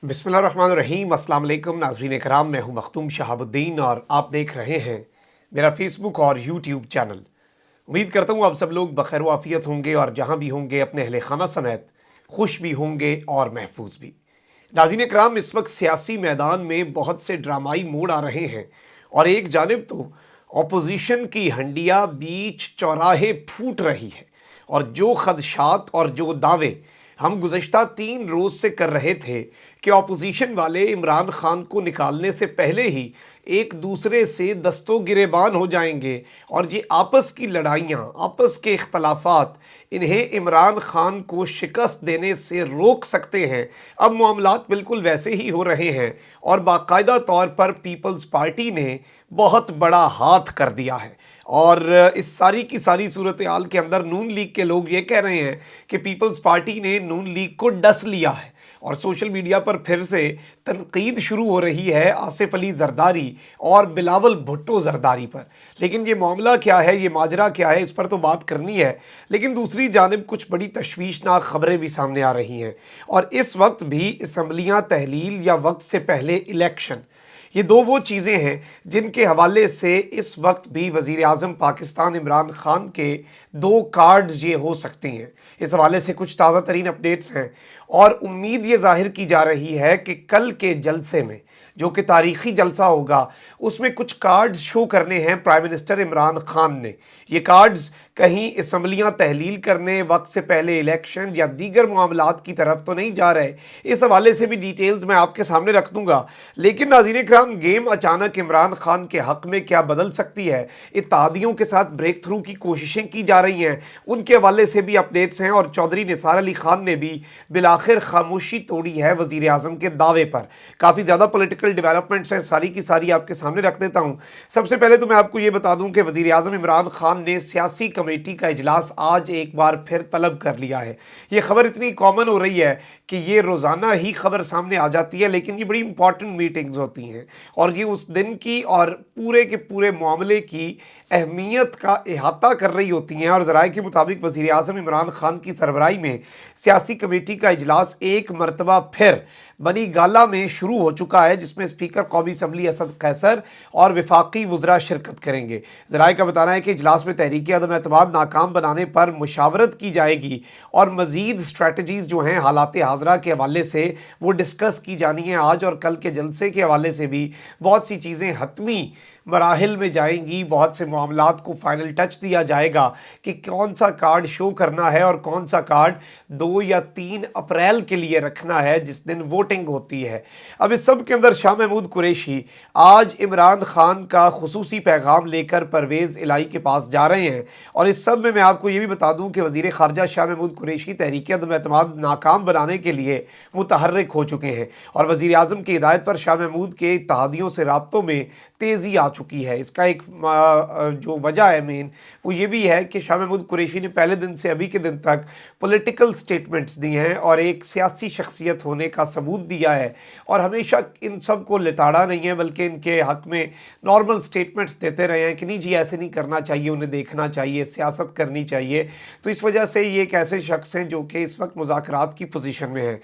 बिस्मिल्लाहिर्रहमानिर्रहीम। अस्सलाम वालेकुम नाज़रीन कराम, मैं हूं मखदूम शहाबुद्दीन और आप देख रहे हैं मेरा फेसबुक और यूट्यूब चैनल। उम्मीद करता हूं आप सब लोग बखैर आफियत होंगे और जहां भी होंगे अपने अहले खाना समेत खुश भी होंगे और महफूज भी। नाज़रीन कराम, इस वक्त सियासी मैदान में बहुत से ड्रामाई मोड़ आ रहे हैं और एक जानिब तो अपोजिशन की हंडिया बीच चौराहे फूट रही है और जो खदशात और जो दावे हम गुज़श्ता 3 रोज़ से कर रहे थे कि अपोजिशन वाले इमरान खान को निकालने से पहले ही एक दूसरे से दस्तों गिरेबान हो जाएंगे और ये आपस की लड़ाइयाँ, आपस के इख्तलाफात इन्हें इमरान खान को शिकस्त देने से रोक सकते हैं। अब मामलात बिल्कुल वैसे ही हो रहे हैं और बाकायदा तौर पर पीपल्स पार्टी ने बहुत बड़ा हाथ कर दिया है। और इस सारी की सारी सूरत हाल के अंदर नून लीग के लोग ये कह रहे हैं कि पीपल्स पार्टी ने नून लीग को डस लिया है और सोशल मीडिया पर फिर से तनकीद शुरू हो रही है आसिफ अली जरदारी और बिलावल भुट्टो जरदारी पर। लेकिन ये मामला क्या है, ये माजरा क्या है, इस पर तो बात करनी है। लेकिन दूसरी जानिब कुछ बड़ी तशवीशनाक खबरें भी सामने आ रही हैं और इस वक्त भी असम्बलियाँ तहलील या वक्त से पहले इलेक्शन, ये दो वो चीज़ें हैं जिनके हवाले से इस वक्त भी वज़ीर आज़म पाकिस्तान इमरान खान के दो कार्ड्स ये हो सकती हैं। इस हवाले से कुछ ताज़ा तरीन अपडेट्स हैं और उम्मीद ये ज़ाहिर की जा रही है कि कल के जलसे में, जो कि तारीख़ी जलसा होगा, उसमें कुछ कार्ड्स शो करने हैं प्राइम मिनिस्टर इमरान खान ने। ये कार्ड्स कहीं असम्बलियाँ तहलील करने, वक्त से पहले इलेक्शन या दीगर मामलात की तरफ तो नहीं जा रहे। इस हवाले से भी डिटेल्स मैं आपके सामने रख दूँगा। लेकिन नाज़रीन किराम, गेम अचानक इमरान खान के हक़ में क्या बदल सकती है, इत्तेहादियों के साथ ब्रेक थ्रू की कोशिशें की जा रही हैं, उनके हवाले से भी अपडेट्स हैं। और चौधरी निसार अली खान ने भी बिलाखिर खामोशी तोड़ी है वज़ीर आज़म के दावे पर। काफ़ी ज़्यादा पॉलिटिकल डेवलपमेंट्स हैं, सारी की सारी आपके सामने रख देता हूँ। सबसे पहले तो मैं आपको ये बता दूँ कि वज़ीर आज़म इमरान खान ने सियासी कमेटी का इजलास आज एक बार फिर तलब कर लिया है। ये खबर इतनी कॉमन हो रही है कि ये रोज़ाना ही खबर सामने आ जाती है, लेकिन ये बड़ी इंपॉर्टेंट मीटिंग्स होती हैं और ये उस दिन की और पूरे के पूरे मामले की अहमियत का अहाता कर रही होती हैं। और ज़राए के मुताबिक वज़ीर आज़म इमरान खान की सरबराही में सियासी कमेटी का इजलास एक मरतबा फिर बनी गाला में शुरू हो चुका है, जिसमें स्पीकर कौमी असम्बली असद कैसर और वफाकी वज़रा शिरकत करेंगे। ज़राए का बताना है कि इजलास में तहरीक अदम एतमाद नाकाम बनाने पर मुशावरत की जाएगी और मज़ीद स्ट्रेटजीज़ जो हैं हालात हाज़रा के हवाले से वो डिस्कस की जानी है। आज और कल के जलसे के हवाले से भी बहुत सी चीज़ें हतमी मराहिल में जाएंगी, बहुत से मामलात को फाइनल टच दिया जाएगा कि कौन सा कार्ड शो करना है और कौन सा कार्ड 2 या 3 अप्रैल के लिए रखना है, जिस दिन वोटिंग होती है। अब इस सब के अंदर शाह महमूद कुरैशी आज इमरान खान का खुसूसी पैगाम लेकर परवेज़ इलाही के पास जा रहे हैं। और इस सब में मैं आपको ये भी बता दूं कि वज़ीर ख़ारजा शाह महमूद कुरैशी तहरीक अदम एतमाद नाकाम बनाने के लिए मुतहर्रिक हो चुके हैं और वज़ीर आज़म की हिदायत पर शाह महमूद के इत्तेहादियों से राब्तों में तेज़ी आ चुकी है। इसका एक जो वजह है मेन, वो ये भी है कि शाह महमूद कुरैशी ने पहले दिन से अभी के दिन तक पॉलिटिकल स्टेटमेंट्स दी हैं और एक सियासी शख्सियत होने का सबूत दिया है और हमेशा इन सब को लिताड़ा नहीं है, बल्कि इनके हक़ में नॉर्मल स्टेटमेंट्स देते रहे हैं कि नहीं जी ऐसे नहीं करना चाहिए, उन्हें देखना चाहिए, सियासत करनी चाहिए। तो इस वजह से ये एक ऐसे शख्स हैं जो कि इस वक्त मुज़ाकरात की पोजीशन में हैं।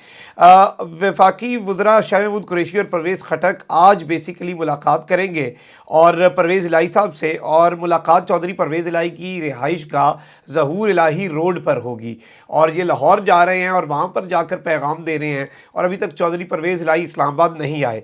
वफाकी वज़रा शाह महमूद कुरैशी और परवेज़ खटक आज बेसिकली मुलाकात करेंगे और परवेज़ इलाही साहब से, और मुलाकात चौधरी परवेज़ इलाही की रिहाइश का ज़हूर इलाही रोड पर होगी और ये लाहौर जा रहे हैं और वहाँ पर जाकर पैगाम दे रहे हैं। और अभी तक चौधरी परवेज़ इलाही इस्लामाबाद नहीं आए।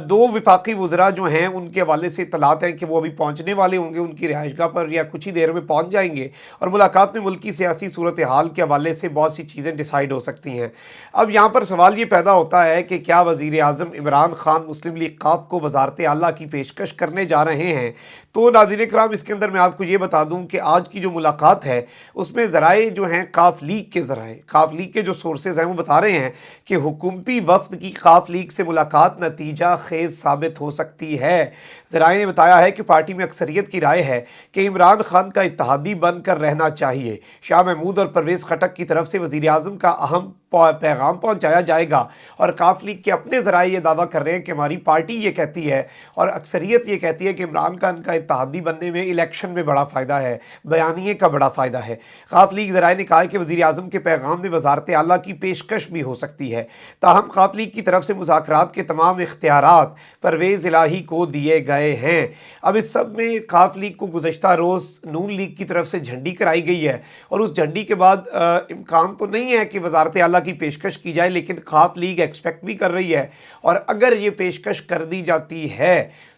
दो वफाकी वज़रा जो हैं उनके हवाले से इत्तलात हैं कि वो अभी पहुँचने वाले होंगे उनकी रिहाइशगाह पर या कुछ ही देर में पहुँच जाएंगे और मुलाकात में मुल्की सियासी सूरत हाल के हवाले से बहुत सी चीज़ें डिसाइड हो सकती हैं। अब यहाँ पर सवाल ये पैदा होता है कि क्या वज़ीर आज़म इमरान खान मुस्लिम लीग काफ को वज़ारत आला की पेशकश करने जा रहे हैं? तो नाज़रीन किराम, इसके अंदर मैं आपको ये बता दूं कि आज की जो मुलाकात है उसमें ज़राए जो हैं काफ लीग के ज़राए, काफ लीग के जो सोर्सेज हैं वो बता रहे हैं कि हुकूमती वफ़द की काफ लीग से मुलाकात नतीजा खेज़ साबित हो सकती है। ज़राए ने बताया है कि पार्टी में अक्सरियत की राय है कि इमरान खान का इत्तेहादी बनकर रहना चाहिए। शाह महमूद और परवेज़ खटक की तरफ से वज़ीर आज़म का अहम पैगाम पहुंचाया जाएगा और काफ लीग के अपने ज़राए ये दावा कर रहे हैं कि हमारी पार्टी ये कहती है और अक्सरियत ये कहती है कि इमरान खान का इत्तेहादी बनने में इलेक्शन में बड़ा फ़ायदा है, बयानिए का बड़ा फ़ायदा है। ख़ाफ़ लीग ज़राए ने कहा है कि वज़ीर आज़म के पैगाम में वज़ारत आला की पेशकश भी हो सकती है। ताहम ख़ाफ़ लीग की तरफ से मुज़ाकरात के तमाम इख्तियारात परवेज़ इलाही को दिए गए हैं। अब इस सब में ख़ाफ़ लीग को गुज़श्ता रोज़ नून लीग की तरफ से झंडी कराई गई है और उस झंडी के बाद इम्कान तो नहीं है कि वज़ारत आला की पेशकश की जाए, लेकिन ख़ाफ़ लीग एक्सपेक्ट भी कर रही है और अगर ये पेशकश कर दी जाती है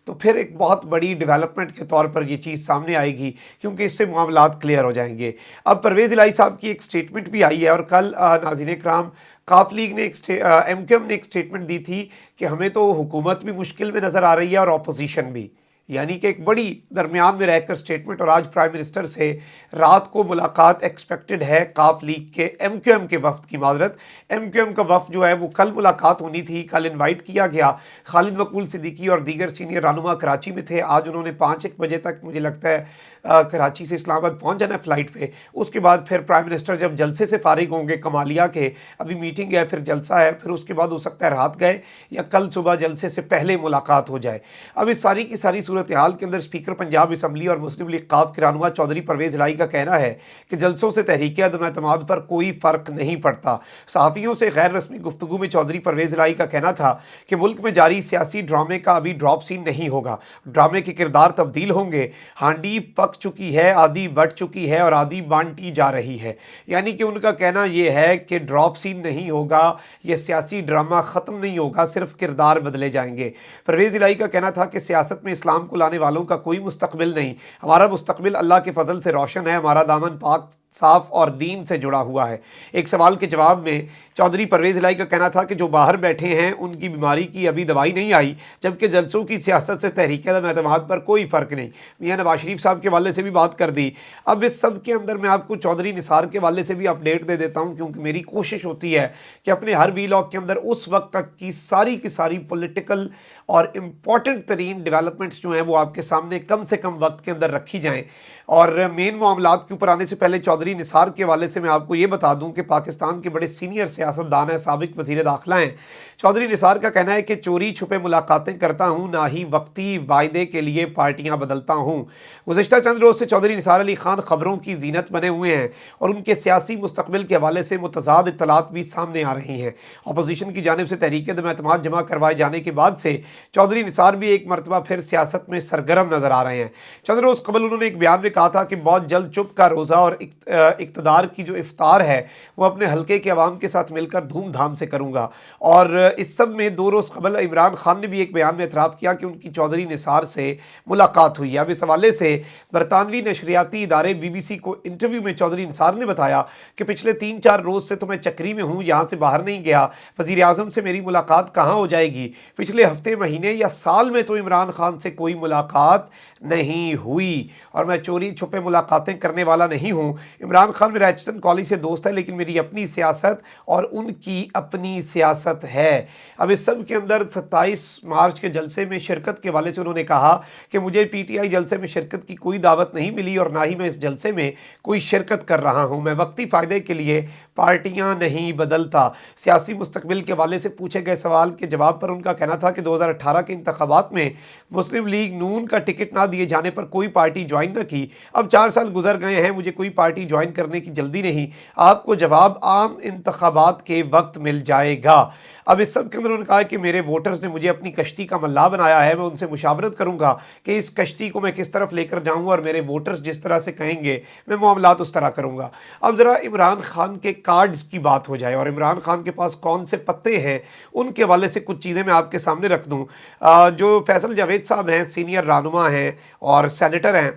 तो फिर एक बहुत बड़ी डेवलपमेंट के तौर पर ये चीज़ सामने आएगी, क्योंकि इससे मामलात क्लियर हो जाएंगे। अब परवेज़ इलाही साहब की एक स्टेटमेंट भी आई है और कल नाज़रीन इकराम क़ाफ लीग ने MQM ने एक स्टेटमेंट दी थी कि हमें तो हुकूमत भी मुश्किल में नज़र आ रही है और अपोजिशन भी, यानी कि एक बड़ी दरमियान में रहकर स्टेटमेंट। और आज प्राइम मिनिस्टर से रात को मुलाकात एक्सपेक्टेड है क़ाफ लीग के MQM के वफ़द की। माजरत, MQM का वफ़द जो है वो कल मुलाकात होनी थी, कल इनवाइट किया गया। खालिद मकबूल सिद्दीकी और दीगर सीनियर रहनुमा कराची में थे। आज उन्होंने 5-1 बजे तक मुझे लगता है कराची से इस्लामाबाद पहुंच जाना है फ़्लाइट पे। उसके बाद फिर प्राइम मिनिस्टर जब जलसे से फारिग होंगे कमालिया के, अभी मीटिंग है, फिर जलसा है, फिर उसके बाद हो सकता है रात गए या कल सुबह जलसे से पहले मुलाकात हो जाए। अब इस सारी की सारी सूरत हाल के अंदर स्पीकर पंजाब असम्बली और मुस्लिम लीग क़ाफ के रहनुमा चौधरी परवेज़ इलाही का कहना है कि जलसों से तहरीक अदम एतमाद पर कोई फ़र्क नहीं पड़ता। सहाफ़ियों से गैर रस्मी गुफ्तगू में चौधरी परवेज़ इलाही का कहना था कि मुल्क में जारी सियासी ड्रामे का अभी ड्रॉप सीन नहीं होगा, ड्रामे के किरदार तब्दील होंगे। हांडी पक चुकी है, आधी बढ़ चुकी है और आधी बांटी जा रही है। यानी कि उनका कहना यह है कि ड्रॉप सीन नहीं होगा, यह सियासी ड्रामा ख़त्म नहीं होगा, सिर्फ किरदार बदले जाएंगे। परवेज़ इलाही का कहना था कि सियासत में इस्लाम को लाने वालों का कोई मुस्तकबिल नहीं, हमारा मुस्तकबिल अल्लाह के फजल से रोशन है, हमारा दामन पाक साफ और दीन से जुड़ा हुआ है। एक सवाल के जवाब में चौधरी परवेज़ इलाही का कहना था कि जो बाहर बैठे हैं उनकी बीमारी की अभी दवाई नहीं आई, जबकि जलसों की सियासत से तहरीक अदम एतमाद पर कोई फ़र्क नहीं। मियां नवाज शरीफ साहब के वाले से भी बात कर दी। अब इस सब के अंदर मैं आपको चौधरी निसार के वाले से भी अपडेट दे देता हूँ, क्योंकि मेरी कोशिश होती है कि अपने हर वीलॉग के अंदर उस वक्त तक की सारी पॉलिटिकल और इम्पॉर्टेंट तरीन डेवलपमेंट्स जो हैं वो आपके सामने कम से कम वक्त के अंदर रखी जाएँ। और मेन मामलात के ऊपर आने से पहले चौधरी निसार के वाले से मैं आपको ये बता दूं कि पाकिस्तान के बड़े सीनियर सियासतदान हैं, साबिक वज़ीर दाखिला हैं। चौधरी निसार का कहना है कि चोरी छुपे मुलाकातें करता हूं, ना ही वक्ती वायदे के लिए पार्टियां बदलता हूं। गुज़श्ता चंद रोज़ से चौधरी निसार अली खान खबरों की जीनत बने हुए हैं और उनके सियासी मुस्तकबिल के हवाले से मुतज़ाद इत्तलात भी सामने आ रही हैं। अपोजिशन की जानिब से तहरीक अदम एतमाद जमा करवाए जाने के बाद से चौधरी निसार भी एक मरतबा फिर सियासत में सरगर्म नज़र आ रहे हैं। चंद रोज़ कबल उन्होंने एक बयान में कहा था कि बहुत जल्द चुप का रोज़ा और इक़्तिदार की जो इफ्तार है वो अपने हल्के के अवाम के साथ मिलकर धूमधाम से करूँगा। और इस सब में 2 रोज़ कबल इमरान खान ने भी एक बयान में एतराफ़ किया कि उनकी चौधरी निसार से मुलाकात हुई है। अब इस हवाले से बरतानवी नशरियाती इदारे BBC को इंटरव्यू में चौधरी निसार ने बताया कि पिछले 3-4 रोज़ से तो मैं चक्री में हूँ, यहाँ से बाहर नहीं गया। वज़ीर आज़म से मेरी मुलाकात कहाँ हो जाएगी? पिछले हफ्ते, महीने या साल में तो इमरान खान से कोई मुलाकात नहीं हुई और मैं चोरी छुपे मुलाकातें करने वाला नहीं हूँ। इमरान खान मेरा एचसन कॉलेज से दोस्त है, लेकिन मेरी अपनी सियासत और उनकी अपनी सियासत है। अब इस सब के अंदर 27 मार्च के जलसे में शिरकत के वाले से उन्होंने कहा कि मुझे PTI जलसे में शिरकत की कोई दावत नहीं मिली और ना ही मैं इस जलसे में कोई शिरकत कर रहा हूँ। मैं वक्ती फ़ायदे के लिए पार्टियाँ नहीं बदलता। सियासी मुस्तकबिल के वाले से पूछे गए सवाल के जवाब पर उनका कहना था कि 2018 के इंतखाबात में मुस्लिम लीग नून का टिकट ना दिए जाने पर कोई पार्टी ज्वाइन न की। अब 4 साल गुजर गए हैं, मुझे कोई पार्टी ज्वाइन करने की जल्दी नहीं। आपको जवाब आम इंतखाबात के वक्त मिल जाएगा। अब इस सब के अंदर उन्होंने कहा कि मेरे वोटर्स ने मुझे अपनी कश्ती का मल्ला बनाया है, मैं उनसे मुशावरत करूंगा कि इस कश्ती को मैं किस तरफ लेकर जाऊं और मेरे वोटर्स जिस तरह से कहेंगे मैं मामलात उस तरह करूंगा। अब ज़रा इमरान खान के कार्ड्स की बात हो जाए और इमरान खान के पास कौन से पत्ते हैं उनके हवाले से कुछ चीज़ें मैं आपके सामने रख दूँ। जो फैसल जावेद साहब हैं, सीनियर रहनुमा हैं और सेनेटर हैं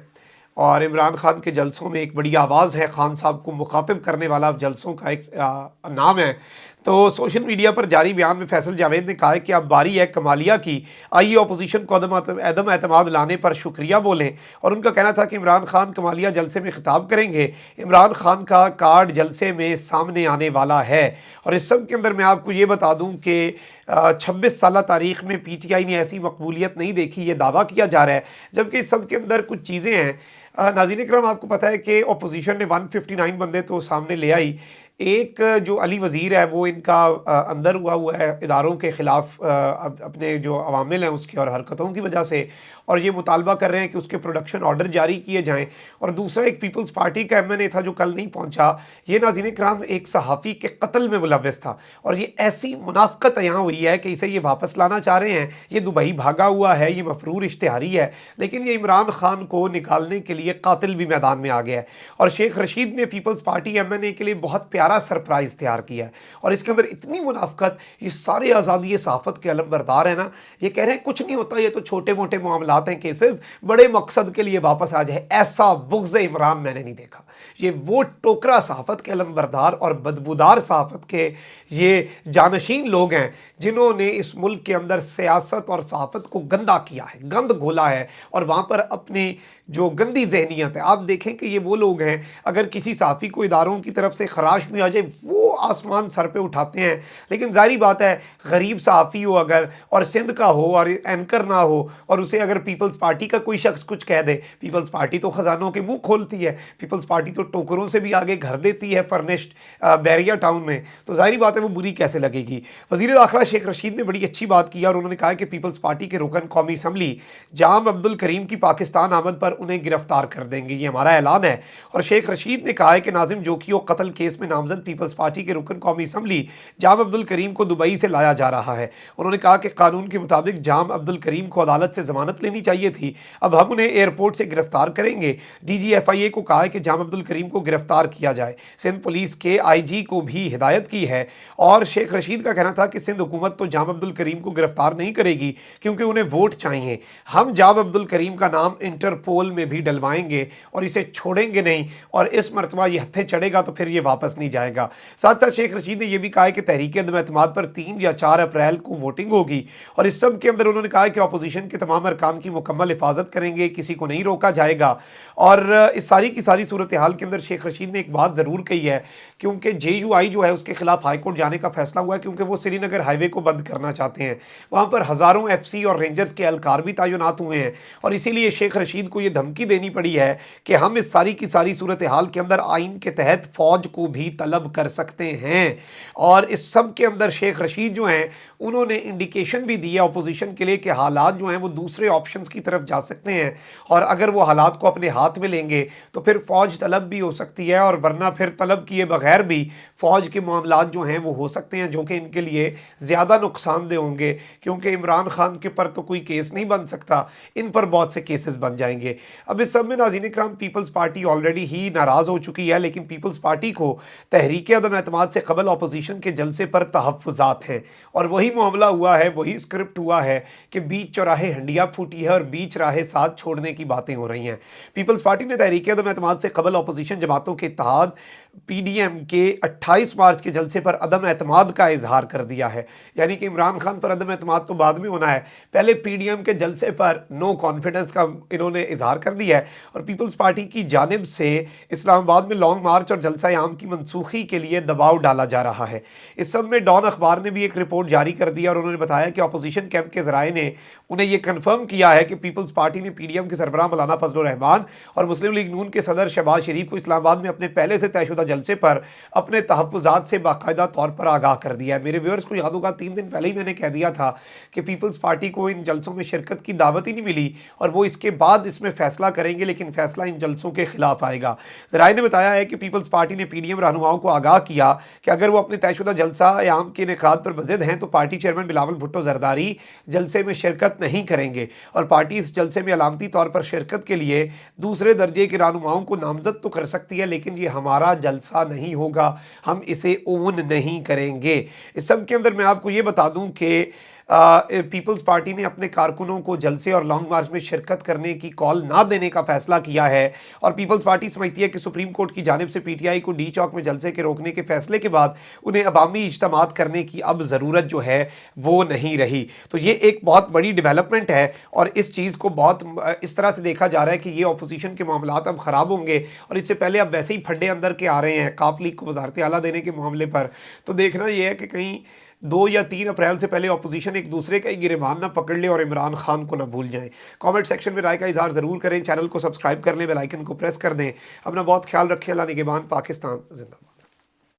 और इमरान खान के जलसों में एक बड़ी आवाज़ है, खान साहब को मुखातिब करने वाला जलसों का एक नाम है। तो सोशल मीडिया पर जारी बयान में फैसल जावेद ने कहा है कि अब बारी है कमालिया की, आइए अपोजिशन को अदम एतमाद लाने पर शुक्रिया बोलें। और उनका कहना था कि इमरान खान कमालिया जलसे में खिताब करेंगे। इमरान खान का कार्ड जलसे में सामने आने वाला है। और इस सब के अंदर मैं आपको ये बता दूं कि 26 साल तारीख़ में PTI ने ऐसी मकबूलियत नहीं देखी, ये दावा किया जा रहा है, जबकि इस सब के अंदर कुछ चीज़ें हैं। नाज़रीन इकराम, आपको पता है कि अपोजिशन ने 159 बंदे तो सामने ले आई, ایک جو علی وزیر ہے وہ ان کا اندر ہوا ہے اداروں کے خلاف اپنے جو عوامل ہیں اس کی اور حرکتوں کی وجہ سے، اور یہ مطالبہ کر رہے ہیں کہ اس کے پروڈکشن آرڈر جاری کیے جائیں۔ اور دوسرا ایک پیپلز پارٹی کا ایم این اے تھا جو کل نہیں پہنچا، یہ ناظرین کرام ایک صحافی کے قتل میں ملوث تھا، اور یہ ایسی منافقت یہاں ہوئی ہے کہ اسے یہ واپس لانا چاہ رہے ہیں۔ یہ دبئی بھاگا ہوا ہے، یہ مفرور اشتہاری ہے، لیکن یہ عمران خان کو نکالنے کے لیے قاتل بھی میدان میں آ گیا ہے۔ اور شیخ رشید نے پیپلز پارٹی ایم این اے کے لیے بہت پیارا سرپرائز تیار کیا ہے، اور اس کے اندر اتنی منافقت، یہ سارے آزادی صحافت کے علم بردار ہیں نا، یہ کہہ رہے ہیں کچھ نہیں ہوتا، یہ تو چھوٹے موٹے معاملات ہیں، کیسز بڑے مقصد کے لیے واپس آ جائے۔ ایسا بغض عمران میں نے نہیں دیکھا۔ یہ وہ ٹوکرا صحافت کے علم بردار اور بدبودار صحافت کے یہ جانشین لوگ ہیں جنہوں نے اس ملک کے اندر سیاست اور صحافت کو گندا کیا ہے، گند گھولا ہے، اور وہاں پر اپنی جو گندی ذہنیت ہے، آپ دیکھیں کہ یہ وہ لوگ ہیں، اگر کسی صحافی کو اداروں کی طرف سے خراش بھی آ جائے وہ آسمان سر پہ اٹھاتے ہیں۔ لیکن ظاہری بات ہے، غریب صحافی ہو اگر، اور سندھ کا ہو اور اینکر نہ ہو، اور اسے اگر پیپلز پارٹی کا کوئی شخص کچھ کہہ دے، پیپلز پارٹی تو خزانوں کے منہ کھولتی ہے، پیپلز پارٹی تو ٹوکروں سے بھی آگے گھر دیتی ہے فرنشڈ بیریا ٹاؤن میں، تو ظاہری بات ہے وہ بری کیسے لگے گی۔ وزیر داخلہ شیخ رشید نے بڑی اچھی بات کی، اور انہوں نے کہا کہ پیپلز پارٹی کے رکن قومی اسمبلی جام عبد الکریم کی پاکستان آمد پر انہیں گرفتار کر دیں گے، یہ ہمارا اعلان ہے۔ اور شیخ رشید نے کہا ہے کہ ناظم جوکیو قتل کیس میں نامزد پیپلز پارٹی کے رکن قومی اسمبلی جام عبد الکریم کو دبئی سے لایا جا رہا ہے۔ انہوں نے کہا کہ قانون کے مطابق جام عبد الکریم کو عدالت سے ضمانت لینی چاہیے تھی، اب ہم انہیں ایئرپورٹ سے گرفتار کریں گے۔ ڈی جی ایف آئی اے کو کہا ہے کہ جام عبد الکریم کو گرفتار کیا جائے، سندھ پولیس کے آئی جی کو بھی ہدایت کی ہے۔ اور شیخ رشید کا کہنا تھا کہ سندھ حکومت تو جام عبد الکریم کو گرفتار نہیں کرے گی کیونکہ انہیں ووٹ چاہیے، ہم جام عبد الکریم کا نام انٹرپول میں بھی ڈلوائیں گے اور اسے چھوڑیں گے نہیں، اور اس مرتبہ یہ ہتھے چڑھے گا تو پھر یہ واپس نہیں جائے گا۔ ساتھ ساتھ شیخ رشید نے یہ بھی کہا کہ تحریک عدم اعتماد پر 3 یا 4 اپریل کو ووٹنگ ہوگی، اور اس سب کے اندر انہوں نے کہا کہ اپوزیشن کے تمام ارکان کی مکمل حفاظت کریں گے، کسی کو نہیں روکا جائے گا۔ اور اس ساری کی ساری صورتحال کے اندر شیخ رشید نے ایک بات ضرور کہی ہے، کیونکہ جے یو آئی جو ہے اس کے خلاف ہائی کورٹ جانے کا فیصلہ ہوا ہے، کیونکہ وہ سری نگر ہائی وے کو بند کرنا چاہتے ہیں، وہاں پر ہزاروں ایف سی اور رینجرز کے اہلکار بھی تعینات ہوئے ہیں، اور اسی لیے شیخ رشید کو یہ دھمکی دینی پڑی ہے کہ ہم اس ساری کی ساری صورتحال کے اندر آئین کے تحت فوج کو بھی طلب کر سکتے ہیں۔ اور اس سب کے اندر شیخ رشید جو ہیں انہوں نے انڈیکیشن بھی دی ہے اپوزیشن کے لیے کہ حالات جو ہیں وہ دوسرے آپشنز کی طرف جا سکتے ہیں، اور اگر وہ حالات کو اپنے ہاتھ میں لیں گے تو پھر فوج طلب بھی ہو سکتی ہے، اور ورنہ پھر طلب کیے بغیر بھی فوج کے معاملات جو ہیں وہ ہو سکتے ہیں، جو کہ ان کے لیے زیادہ نقصان دہ ہوں گے، کیونکہ عمران خان کے پر تو کوئی کیس نہیں بن سکتا، ان پر بہت سے کیسز بن جائیں گے۔ اب اس سب میں ناظرین کرام پیپلز پارٹی آلریڈی ہی ناراض ہو چکی ہے، لیکن پیپلز پارٹی کو تحریک عدم اعتماد سے قبل اپوزیشن کے جلسے پر تحفظات ہیں، اور وہی معاملہ ہوا ہے، وہی اسکرپٹ ہوا ہے کہ بیچ چوراہے ہنڈیا پھوٹی ہے اور بیچ راہے ساتھ چھوڑنے کی باتیں ہو رہی ہیں۔ پیپلز پارٹی نے تحریک عدم اعتماد سے قبل اپوزیشن جماعتوں کے اتحاد پی ڈی ایم کے 28 مارچ کے جلسے پر عدم اعتماد کا اظہار کر دیا ہے، یعنی کہ عمران خان پر عدم اعتماد تو بعد میں ہونا ہے، پہلے پی ڈی ایم کے جلسے پر نو کانفیڈنس کا انہوں نے اظہار کر دیا ہے، اور پیپلز پارٹی کی جانب سے اسلام آباد میں لانگ مارچ اور جلسہ عام کی منسوخی کے لیے دباؤ ڈالا جا رہا ہے۔ اس سب میں ڈان اخبار نے بھی ایک رپورٹ جاری کر دی، اور انہوں نے بتایا کہ اپوزیشن کیمپ کے ذرائع نے انہیں یہ کنفرم کیا ہے کہ پیپلز پارٹی نے پی ڈی ایم کے سربراہ مولانا فضل الرحمان اور مسلم لیگ نون کے صدر شہباز شریف کو اسلام آباد میں اپنے پہلے سے طے شدہ جلسے پر اپنے تحفظات سے باقاعدہ طور پر آگاہ کر دیا ہے۔ میرے ویورز کو یاد ہوگا 3 دن پہلے ہی میں نے کہہ دیا تھا کہ پیپلز پارٹی کو ان جلسوں میں شرکت کی دعوت ہی نہیں ملی، اور وہ اس کے بعد اس میں فیصلہ کریں گے، لیکن فیصلہ ان جلسوں کے خلاف آئے گا۔ ذرائع نے بتایا ہے کہ پیپلز پارٹی نے پی ڈی ایم رہنماؤں کو آگاہ کیا کہ اگر وہ اپنے طے شدہ جلسہ عام کے انعقاد پر بضد ہیں تو پارٹی چیئرمین بلاول بھٹو زرداری جلسے میں شرکت نہیں کریں گے، اور پارٹی اس جلسے میں علامتی طور پر شرکت کے لیے دوسرے درجے کے رہنماؤں کو نامزد تو کر سکتی ہے، لیکن یہ ہمارا جلسہ نہیں ہوگا، ہم اسے اون نہیں کریں گے۔ اس سب کے اندر میں آپ کو یہ بتا دوں کہ پیپلز پارٹی نے اپنے کارکنوں کو جلسے اور لانگ مارچ میں شرکت کرنے کی کال نہ دینے کا فیصلہ کیا ہے، اور پیپلز پارٹی سمجھتی ہے کہ سپریم کورٹ کی جانب سے پی ٹی آئی کو ڈی چوک میں جلسے کے روکنے کے فیصلے کے بعد انہیں عوامی اجتماعات کرنے کی اب ضرورت جو ہے وہ نہیں رہی۔ تو یہ ایک بہت بڑی ڈیولپمنٹ ہے، اور اس چیز کو بہت اس طرح سے دیکھا جا رہا ہے کہ یہ اپوزیشن کے معاملات اب خراب ہوں گے، اور اس سے پہلے اب ویسے ہی پھڈے اندر کے آ رہے ہیں کاف لیگ کو وزارت اعلیٰ دینے کے معاملے پر، تو دیکھنا یہ ہے کہ کہیں 2 یا 3 اپریل سے پہلے اپوزیشن ایک دوسرے کا ہی گریبان نہ پکڑ لے اور عمران خان کو نہ بھول جائیں۔ کامنٹ سیکشن میں رائے کا اظہار ضرور کریں، چینل کو سبسکرائب کر لیں، بیل آئیکن کو پریس کر دیں۔ اپنا بہت خیال رکھیں، اللہ نگہبان، پاکستان زندہ باد۔